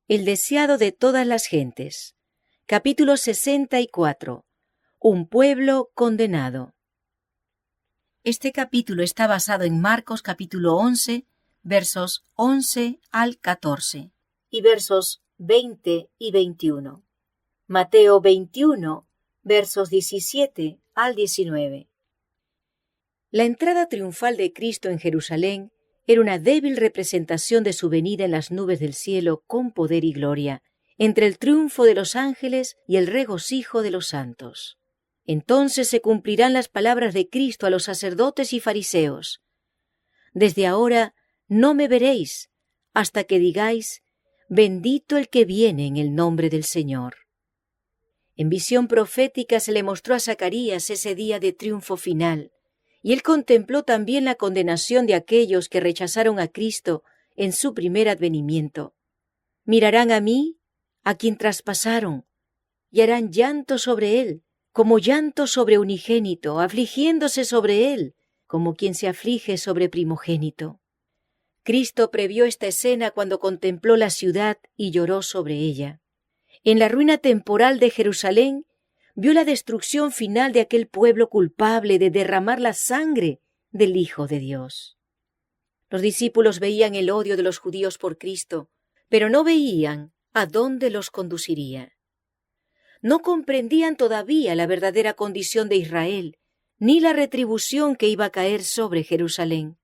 El deseado de todas las gentes. Capítulo 64. Un pueblo condenado. Este capítulo está basado en Marcos capítulo 11, versos 11 al 14 y versos 20 y 21. Mateo 21, versos 17 al 19. La entrada triunfal de Cristo en Jerusalén era una débil representación de su venida en las nubes del cielo con poder y gloria, entre el triunfo de los ángeles y el regocijo de los santos. Entonces se cumplirán las palabras de Cristo a los sacerdotes y fariseos. Desde ahora no me veréis, hasta que digáis, bendito el que viene en el nombre del Señor. En visión profética se le mostró a Zacarías ese día de triunfo final, y él contempló también la condenación de aquellos que rechazaron a Cristo en su primer advenimiento. Mirarán a mí, a quien traspasaron, y harán llanto sobre él, como llanto sobre unigénito, afligiéndose sobre él, como quien se aflige sobre primogénito. Cristo previó esta escena cuando contempló la ciudad y lloró sobre ella. En la ruina temporal de Jerusalén, vio la destrucción final de aquel pueblo culpable de derramar la sangre del Hijo de Dios. Los discípulos veían el odio de los judíos por Cristo, pero no veían a dónde los conduciría. No comprendían todavía la verdadera condición de Israel, ni la retribución que iba a caer sobre Jerusalén.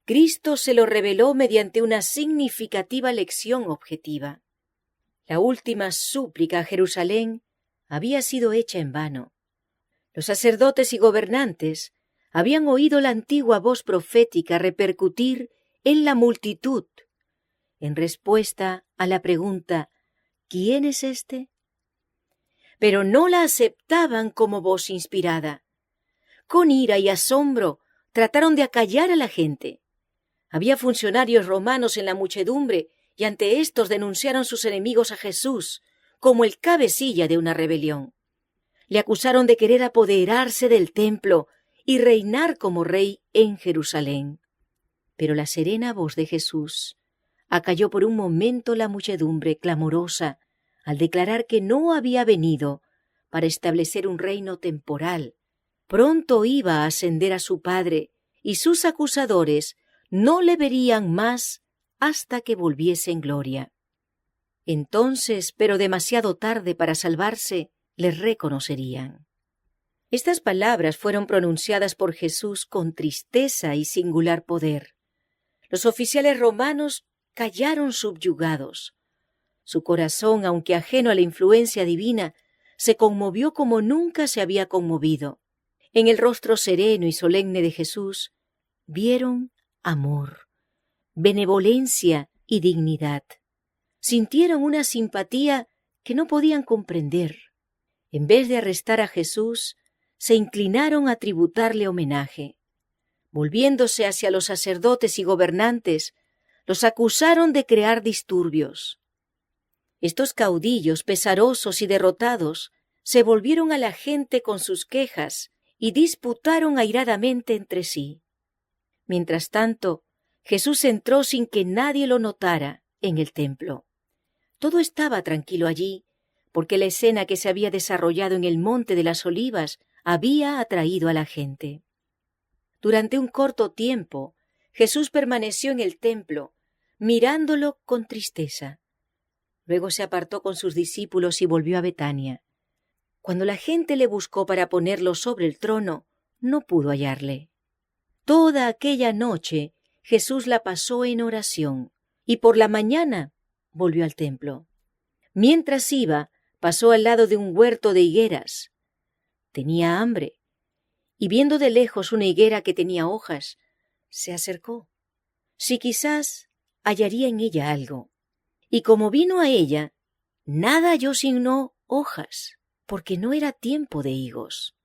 Cristo se lo reveló mediante una significativa lección objetiva. La última súplica a Jerusalén había sido hecha en vano. Los sacerdotes y gobernantes habían oído la antigua voz profética repercutir en la multitud, en respuesta a la pregunta, ¿quién es este? Pero no la aceptaban como voz inspirada. Con ira y asombro trataron de acallar a la gente. Había funcionarios romanos en la muchedumbre y ante éstos denunciaron sus enemigos a Jesús como el cabecilla de una rebelión. Le acusaron de querer apoderarse del templo y reinar como rey en Jerusalén. Pero la serena voz de Jesús acalló por un momento la muchedumbre clamorosa al declarar que no había venido para establecer un reino temporal. Pronto iba a ascender a su Padre y sus acusadores no le verían más hasta que volviese en gloria. Entonces, pero demasiado tarde para salvarse, le reconocerían. Estas palabras fueron pronunciadas por Jesús con tristeza y singular poder. Los oficiales romanos callaron subyugados. Su corazón, aunque ajeno a la influencia divina, se conmovió como nunca se había conmovido. En el rostro sereno y solemne de Jesús vieron amor, benevolencia y dignidad. Sintieron una simpatía que no podían comprender. En vez de arrestar a Jesús, se inclinaron a tributarle homenaje. Volviéndose hacia los sacerdotes y gobernantes, los acusaron de crear disturbios. Estos caudillos, pesarosos y derrotados, se volvieron a la gente con sus quejas y disputaron airadamente entre sí. Mientras tanto, Jesús entró sin que nadie lo notara en el templo. Todo estaba tranquilo allí, porque la escena que se había desarrollado en el Monte de las Olivas había atraído a la gente. Durante un corto tiempo, Jesús permaneció en el templo, mirándolo con tristeza. Luego se apartó con sus discípulos y volvió a Betania. Cuando la gente le buscó para ponerlo sobre el trono, no pudo hallarle. Toda aquella noche Jesús la pasó en oración, y por la mañana volvió al templo. Mientras iba, pasó al lado de un huerto de higueras. Tenía hambre, y viendo de lejos una higuera que tenía hojas, se acercó. Si quizás hallaría en ella algo. Y como vino a ella, nada halló sino hojas, porque no era tiempo de higos.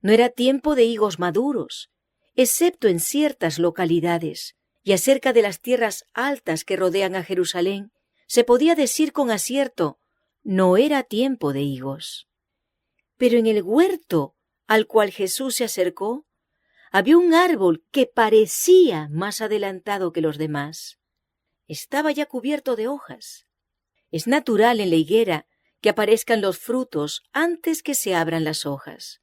No era tiempo de higos maduros, excepto en ciertas localidades, y acerca de las tierras altas que rodean a Jerusalén, se podía decir con acierto, no era tiempo de higos. Pero en el huerto al cual Jesús se acercó, había un árbol que parecía más adelantado que los demás. Estaba ya cubierto de hojas. Es natural en la higuera que aparezcan los frutos antes que se abran las hojas.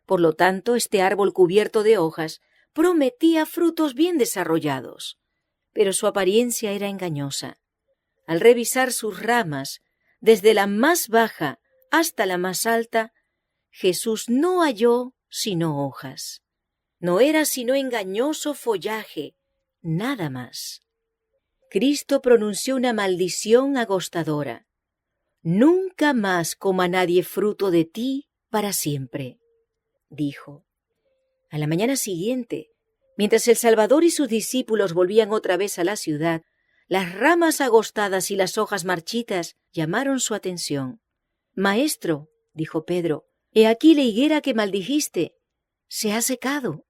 Por lo tanto, este árbol cubierto de hojas prometía frutos bien desarrollados, pero su apariencia era engañosa. Al revisar sus ramas, desde la más baja hasta la más alta, Jesús no halló sino hojas. No era sino engañoso follaje, nada más. Cristo pronunció una maldición agostadora. «Nunca más coma nadie fruto de ti para siempre», dijo. A la mañana siguiente, mientras el Salvador y sus discípulos volvían otra vez a la ciudad, las ramas agostadas y las hojas marchitas llamaron su atención. «Maestro», dijo Pedro, «he aquí la higuera que maldijiste. Se ha secado».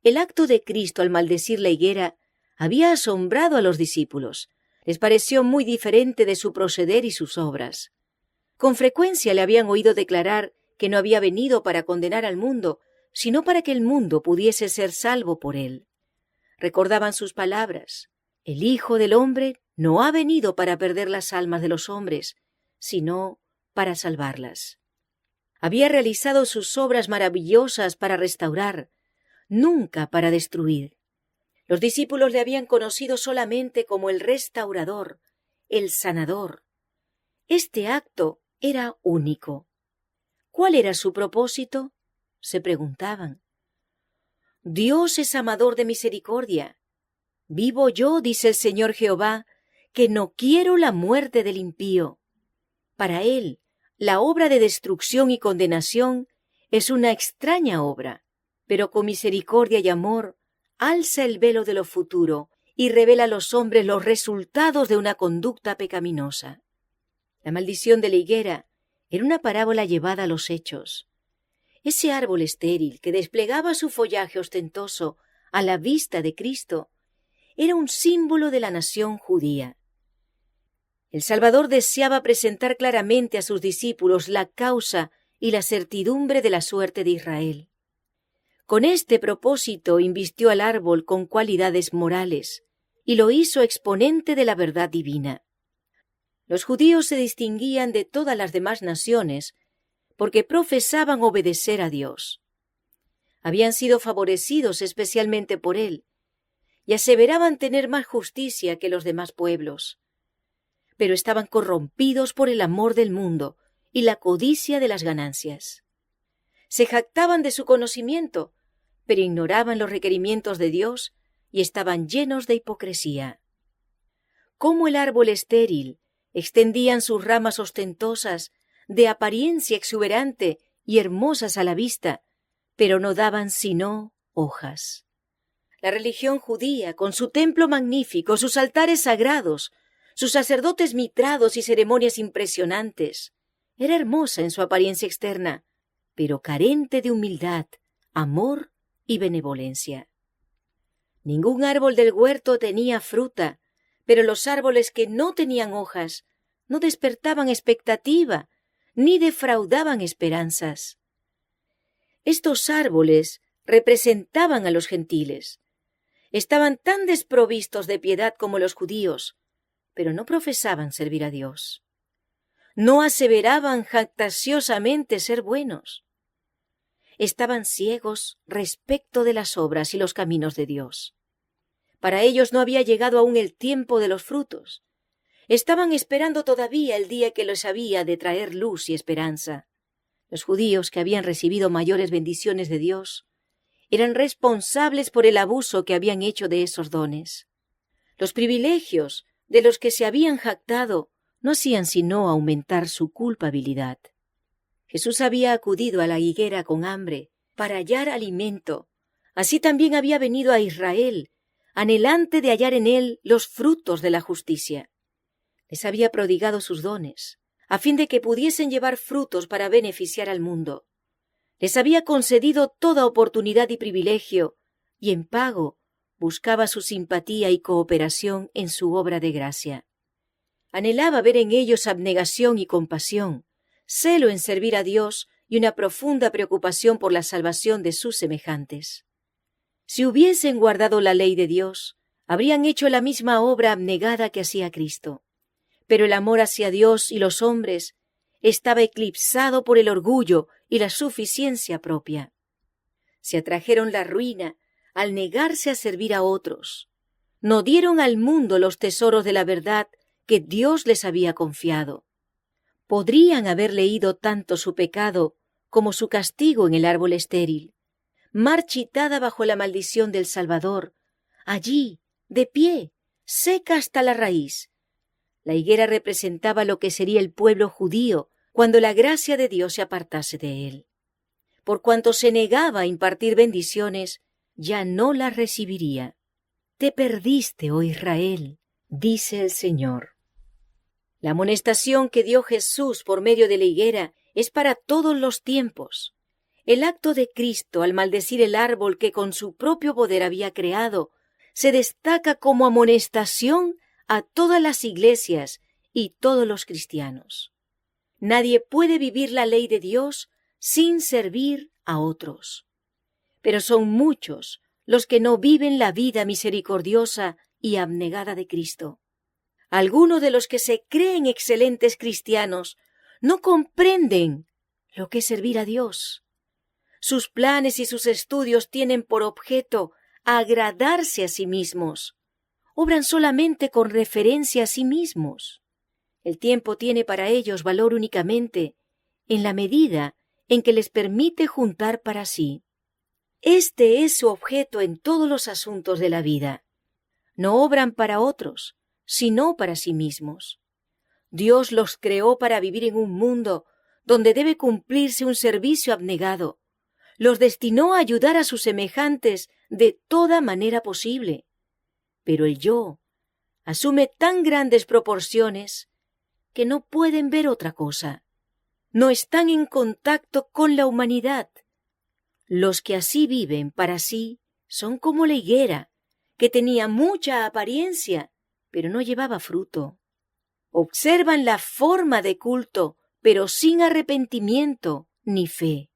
El acto de Cristo al maldecir la higuera había asombrado a los discípulos. Les pareció muy diferente de su proceder y sus obras. Con frecuencia le habían oído declarar que no había venido para condenar al mundo, sino para que el mundo pudiese ser salvo por él. Recordaban sus palabras: «El Hijo del Hombre no ha venido para perder las almas de los hombres, sino para salvarlas». Había realizado sus obras maravillosas para restaurar, nunca para destruir. Los discípulos le habían conocido solamente como el restaurador, el sanador. Este acto era único. ¿Cuál era su propósito?, se preguntaban. Dios es amador de misericordia. Vivo yo, dice el Señor Jehová, que no quiero la muerte del impío. Para él, la obra de destrucción y condenación es una extraña obra, pero con misericordia y amor alza el velo de lo futuro y revela a los hombres los resultados de una conducta pecaminosa. La maldición de la higuera era una parábola llevada a los hechos. Ese árbol estéril que desplegaba su follaje ostentoso a la vista de Cristo era un símbolo de la nación judía. El Salvador deseaba presentar claramente a sus discípulos la causa y la certidumbre de la suerte de Israel. Con este propósito invistió al árbol con cualidades morales y lo hizo exponente de la verdad divina. Los judíos se distinguían de todas las demás naciones porque profesaban obedecer a Dios. Habían sido favorecidos especialmente por Él y aseveraban tener más justicia que los demás pueblos. Pero estaban corrompidos por el amor del mundo y la codicia de las ganancias. Se jactaban de su conocimiento, pero ignoraban los requerimientos de Dios y estaban llenos de hipocresía. Como el árbol estéril, extendían sus ramas ostentosas, de apariencia exuberante y hermosas a la vista, pero no daban sino hojas. La religión judía, con su templo magnífico, sus altares sagrados, sus sacerdotes mitrados y ceremonias impresionantes, era hermosa en su apariencia externa, pero carente de humildad, amor y benevolencia. Ningún árbol del huerto tenía fruta, pero los árboles que no tenían hojas no despertaban expectativa ni defraudaban esperanzas. Estos árboles representaban a los gentiles. Estaban tan desprovistos de piedad como los judíos, pero no profesaban servir a Dios. No aseveraban jactanciosamente ser buenos. Estaban ciegos respecto de las obras y los caminos de Dios. Para ellos no había llegado aún el tiempo de los frutos. Estaban esperando todavía el día que les había de traer luz y esperanza. Los judíos, que habían recibido mayores bendiciones de Dios, eran responsables por el abuso que habían hecho de esos dones. Los privilegios de los que se habían jactado no hacían sino aumentar su culpabilidad. Jesús había acudido a la higuera con hambre para hallar alimento. Así también había venido a Israel, anhelante de hallar en él los frutos de la justicia. Les había prodigado sus dones, a fin de que pudiesen llevar frutos para beneficiar al mundo. Les había concedido toda oportunidad y privilegio, y en pago buscaba su simpatía y cooperación en su obra de gracia. Anhelaba ver en ellos abnegación y compasión, celo en servir a Dios y una profunda preocupación por la salvación de sus semejantes. Si hubiesen guardado la ley de Dios, habrían hecho la misma obra abnegada que hacía Cristo. Pero el amor hacia Dios y los hombres estaba eclipsado por el orgullo y la suficiencia propia. Se atrajeron la ruina al negarse a servir a otros. No dieron al mundo los tesoros de la verdad que Dios les había confiado. Podrían haber leído tanto su pecado como su castigo en el árbol estéril, marchitada bajo la maldición del Salvador, allí, de pie, seca hasta la raíz. La higuera representaba lo que sería el pueblo judío cuando la gracia de Dios se apartase de él. Por cuanto se negaba a impartir bendiciones, ya no las recibiría. Te perdiste, oh Israel, dice el Señor. La amonestación que dio Jesús por medio de la higuera es para todos los tiempos. El acto de Cristo al maldecir el árbol que con su propio poder había creado se destaca como amonestación a todas las iglesias y todos los cristianos. Nadie puede vivir la ley de Dios sin servir a otros. Pero son muchos los que no viven la vida misericordiosa y abnegada de Cristo. Algunos de los que se creen excelentes cristianos no comprenden lo que es servir a Dios. Sus planes y sus estudios tienen por objeto agradarse a sí mismos. Obran solamente con referencia a sí mismos. El tiempo tiene para ellos valor únicamente en la medida en que les permite juntar para sí. Este es su objeto en todos los asuntos de la vida. No obran para otros, sino para sí mismos. Dios los creó para vivir en un mundo donde debe cumplirse un servicio abnegado. Los destinó a ayudar a sus semejantes de toda manera posible. Pero el yo asume tan grandes proporciones que no pueden ver otra cosa. No están en contacto con la humanidad. Los que así viven para sí son como la higuera, que tenía mucha apariencia, pero no llevaba fruto. Observan la forma de culto, pero sin arrepentimiento ni fe.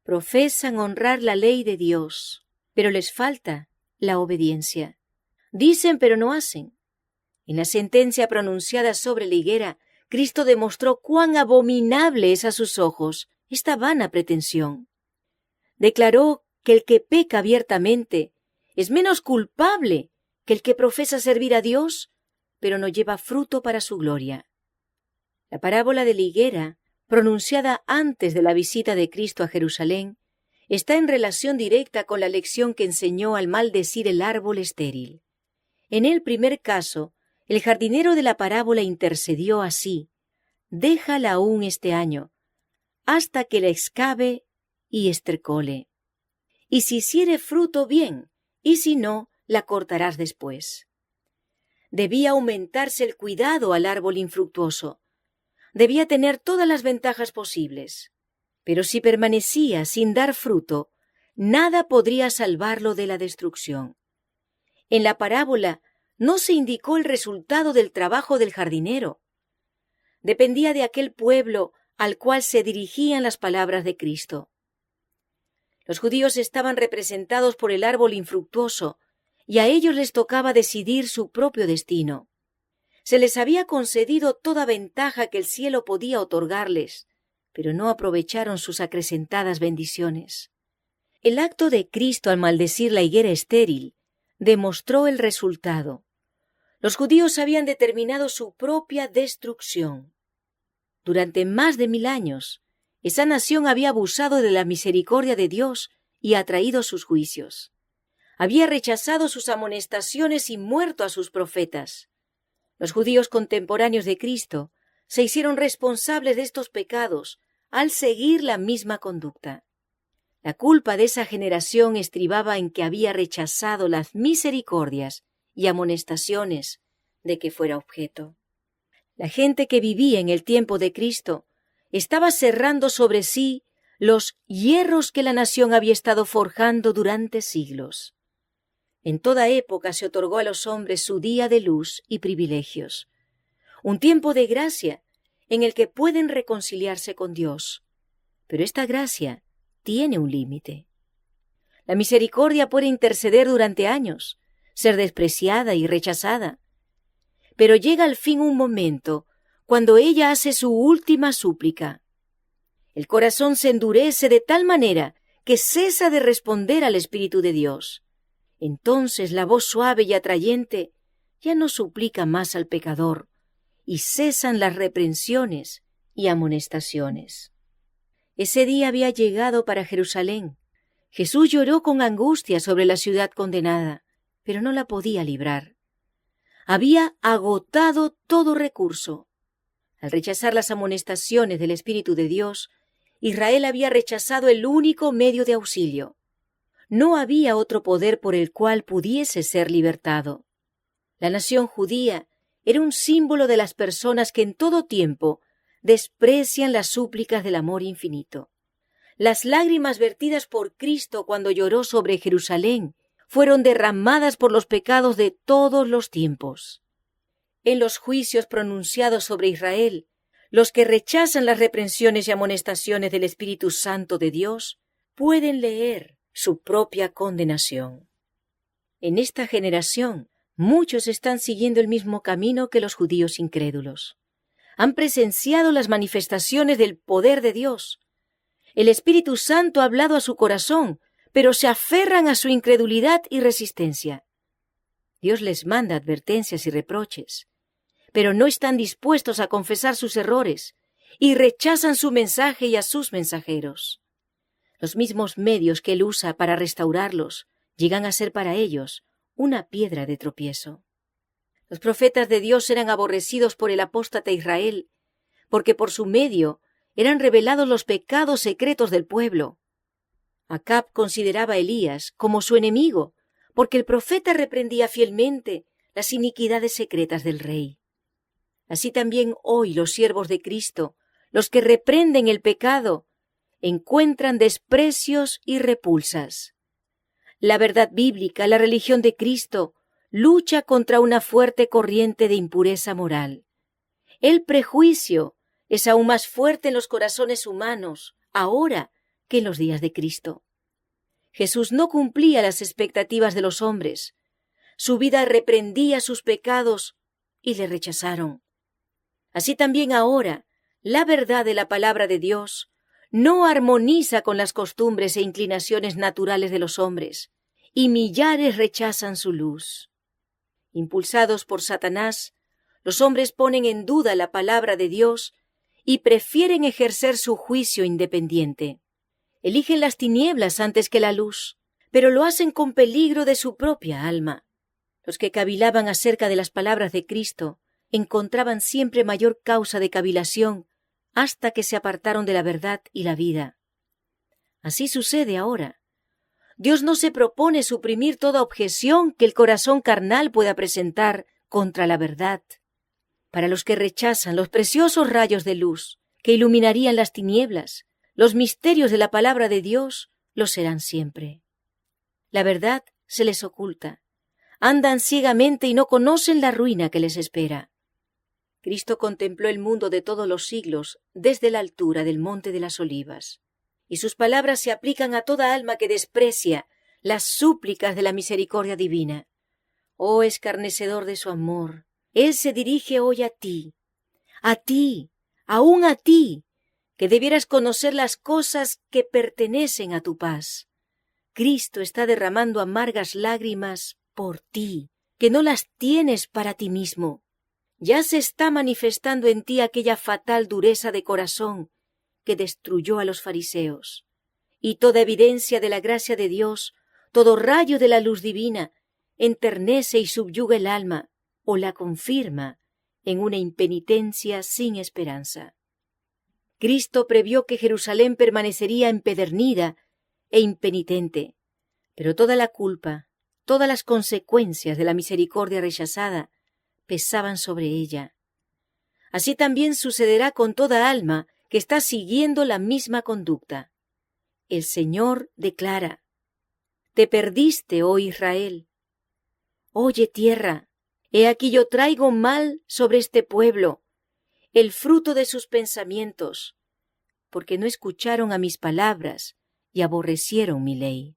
Profesan honrar la ley de Dios, pero les falta la obediencia. Dicen, pero no hacen. En la sentencia pronunciada sobre la higuera, Cristo demostró cuán abominable es a sus ojos esta vana pretensión. Declaró que el que peca abiertamente es menos culpable que el que profesa servir a Dios, pero no lleva fruto para su gloria. La parábola de la higuera, pronunciada antes de la visita de Cristo a Jerusalén, está en relación directa con la lección que enseñó al maldecir el árbol estéril. En el primer caso, el jardinero de la parábola intercedió así: déjala aún este año, hasta que la excave y estercole. Y si hiciere fruto, bien, y si no, la cortarás después. Debía aumentarse el cuidado al árbol infructuoso. Debía tener todas las ventajas posibles. Pero si permanecía sin dar fruto, nada podría salvarlo de la destrucción. En la parábola no se indicó el resultado del trabajo del jardinero. Dependía de aquel pueblo al cual se dirigían las palabras de Cristo. Los judíos estaban representados por el árbol infructuoso, y a ellos les tocaba decidir su propio destino. Se les había concedido toda ventaja que el cielo podía otorgarles, pero no aprovecharon sus acrecentadas bendiciones. El acto de Cristo al maldecir la higuera estéril demostró el resultado. Los judíos habían determinado su propia destrucción. Durante más de 1000 años, esa nación había abusado de la misericordia de Dios y atraído sus juicios. Había rechazado sus amonestaciones y muerto a sus profetas. Los judíos contemporáneos de Cristo se hicieron responsables de estos pecados al seguir la misma conducta. La culpa de esa generación estribaba en que había rechazado las misericordias y amonestaciones de que fuera objeto. La gente que vivía en el tiempo de Cristo estaba cerrando sobre sí los hierros que la nación había estado forjando durante siglos. En toda época se otorgó a los hombres su día de luz y privilegios, un tiempo de gracia en el que pueden reconciliarse con Dios. Pero esta gracia tiene un límite. La misericordia puede interceder durante años, ser despreciada y rechazada. Pero llega al fin un momento cuando ella hace su última súplica. El corazón se endurece de tal manera que cesa de responder al Espíritu de Dios. Entonces la voz suave y atrayente ya no suplica más al pecador, y cesan las reprensiones y amonestaciones. Ese día había llegado para Jerusalén. Jesús lloró con angustia sobre la ciudad condenada, pero no la podía librar. Había agotado todo recurso. Al rechazar las amonestaciones del Espíritu de Dios, Israel había rechazado el único medio de auxilio. No había otro poder por el cual pudiese ser libertado. La nación judía era un símbolo de las personas que en todo tiempo desprecian las súplicas del amor infinito. Las lágrimas vertidas por Cristo cuando lloró sobre Jerusalén fueron derramadas por los pecados de todos los tiempos. En los juicios pronunciados sobre Israel, los que rechazan las reprensiones y amonestaciones del Espíritu Santo de Dios pueden leer su propia condenación. En esta generación, muchos están siguiendo el mismo camino que los judíos incrédulos. Han presenciado las manifestaciones del poder de Dios. El Espíritu Santo ha hablado a su corazón, pero se aferran a su incredulidad y resistencia. Dios les manda advertencias y reproches, pero no están dispuestos a confesar sus errores y rechazan su mensaje y a sus mensajeros. Los mismos medios que Él usa para restaurarlos llegan a ser para ellos una piedra de tropiezo. Los profetas de Dios eran aborrecidos por el apóstata Israel, porque por su medio eran revelados los pecados secretos del pueblo. Acab consideraba a Elías como su enemigo, porque el profeta reprendía fielmente las iniquidades secretas del rey. Así también hoy los siervos de Cristo, los que reprenden el pecado, encuentran desprecios y repulsas. La verdad bíblica, la religión de Cristo, lucha contra una fuerte corriente de impureza moral. El prejuicio es aún más fuerte en los corazones humanos, ahora que en los días de Cristo. Jesús no cumplía las expectativas de los hombres. Su vida reprendía sus pecados y le rechazaron. Así también ahora, la verdad de la palabra de Dios no armoniza con las costumbres e inclinaciones naturales de los hombres, y millares rechazan su luz. Impulsados por Satanás, los hombres ponen en duda la palabra de Dios y prefieren ejercer su juicio independiente. Eligen las tinieblas antes que la luz, pero lo hacen con peligro de su propia alma. Los que cavilaban acerca de las palabras de Cristo encontraban siempre mayor causa de cavilación hasta que se apartaron de la verdad y la vida. Así sucede ahora. Dios no se propone suprimir toda objeción que el corazón carnal pueda presentar contra la verdad. Para los que rechazan los preciosos rayos de luz que iluminarían las tinieblas, los misterios de la palabra de Dios lo serán siempre. La verdad se les oculta. Andan ciegamente y no conocen la ruina que les espera. Cristo contempló el mundo de todos los siglos desde la altura del Monte de las Olivas, y sus palabras se aplican a toda alma que desprecia las súplicas de la misericordia divina. Oh escarnecedor de su amor, Él se dirige hoy a ti, aún a ti, que debieras conocer las cosas que pertenecen a tu paz. Cristo está derramando amargas lágrimas por ti, que no las tienes para ti mismo. Ya se está manifestando en ti aquella fatal dureza de corazón que destruyó a los fariseos. Y toda evidencia de la gracia de Dios, todo rayo de la luz divina, enternece y subyuga el alma o la confirma en una impenitencia sin esperanza. Cristo previó que Jerusalén permanecería empedernida e impenitente, pero toda la culpa, todas las consecuencias de la misericordia rechazada pesaban sobre ella. Así también sucederá con toda alma que está siguiendo la misma conducta. El Señor declara: Te perdiste, oh Israel. Oye, tierra, he aquí yo traigo mal sobre este pueblo, el fruto de sus pensamientos, porque no escucharon a mis palabras y aborrecieron mi ley.